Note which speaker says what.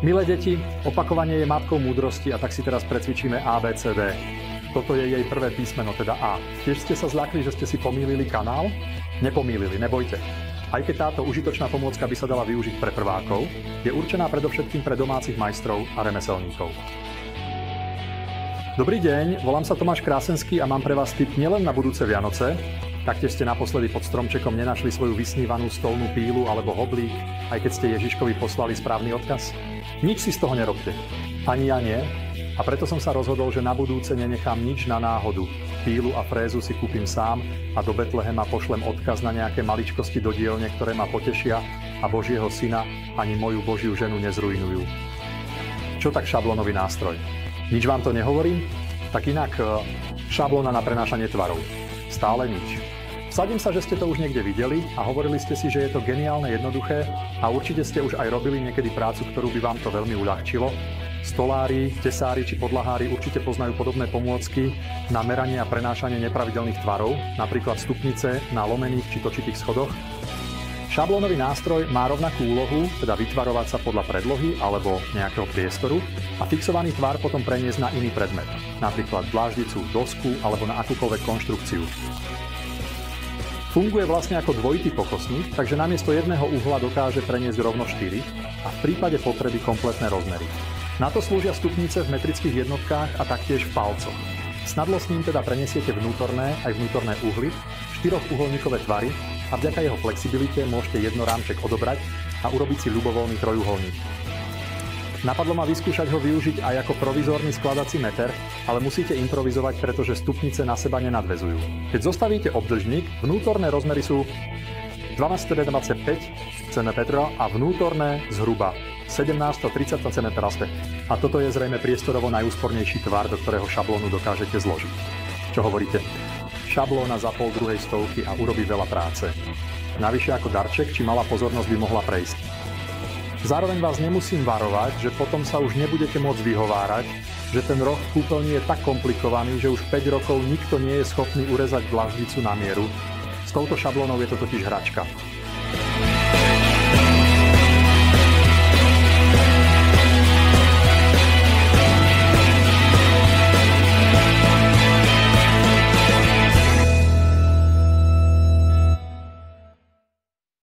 Speaker 1: Milé deti, opakovanie je matkou múdrosti a tak si teraz precvičíme ABCD. Toto je jej prvé písmeno, teda A. Tiež ste sa zľakli, že ste si pomýlili kanál? Nepomýlili, nebojte. Aj keď táto užitočná pomôcka by sa dala využiť pre prvákov, je určená predovšetkým pre domácich majstrov a remeselníkov. Dobrý deň, volám sa Tomáš Krásenský a mám pre vás tip nielen na budúce Vianoce. Taktiež ste naposledy pod stromčekom nenašli svoju vysnívanú stolnú pílu alebo hoblík, aj keď ste Ježiškovi poslali správny odkaz? Nič si z toho nerobte. Ani ja nie. A preto som sa rozhodol, že na budúce nenechám nič na náhodu. Pílu a frézu si kúpim sám a do Betlehema pošlem odkaz na nejaké maličkosti do dielne, ktoré ma potešia a Božieho syna ani moju Božiu ženu nezrujnujú. Čo tak šablónový nástroj? Nič vám to nehovorím? Tak inak šablóna na prenášanie tvarov. Stále nič. Vsadím sa, že ste to už niekde videli a hovorili ste si, že je to geniálne jednoduché a určite ste už aj robili niekedy prácu, ktorú by vám to veľmi uľahčilo. Stolári, tesári či podlahári určite poznajú podobné pomôcky na meranie a prenášanie nepravidelných tvarov, napríklad stupnice na lomených či točitých schodoch. Šablónový nástroj má rovnakú úlohu, teda vytvarovať sa podľa predlohy alebo nejakého priestoru a fixovaný tvar potom preniesť na iný predmet, napríklad dláždicu, dosku alebo na akúkoľvek konštrukciu. Funguje vlastne ako dvojitý pokosník, takže namiesto jedného uhla dokáže preniesť rovno 4 a v prípade potreby kompletné rozmery. Na to slúžia stupnice v metrických jednotkách a taktiež v palcoch. Snadlo s ním teda prenesiete vnútorné aj vnútorné uhly, 4-uholníkové tvary a vďaka jeho flexibilite môžete jednorámček odobrať a urobiť si ľubovoľný trojuholník. Napadlo ma vyskúšať ho využiť aj ako provizórny skladací meter, ale musíte improvizovať, pretože stupnice na seba nenadväzujú. Keď zostavíte obdĺžnik, vnútorné rozmery sú 12,25 cm a vnútorné zhruba 1730 cm. A toto je zrejme priestorovo najúspornejší tvar, do ktorého šablónu dokážete zložiť. Čo hovoríte? Šablóna za pol druhej stovky a urobí veľa práce. Navyše ako darček či malá pozornosť by mohla prejsť. Zároveň vás nemusím varovať, že potom sa už nebudete môcť vyhovárať, že ten roh v kúpeľni je tak komplikovaný, že už 5 rokov nikto nie je schopný urezať dlaždicu na mieru. S touto šablónou je to totiž hračka.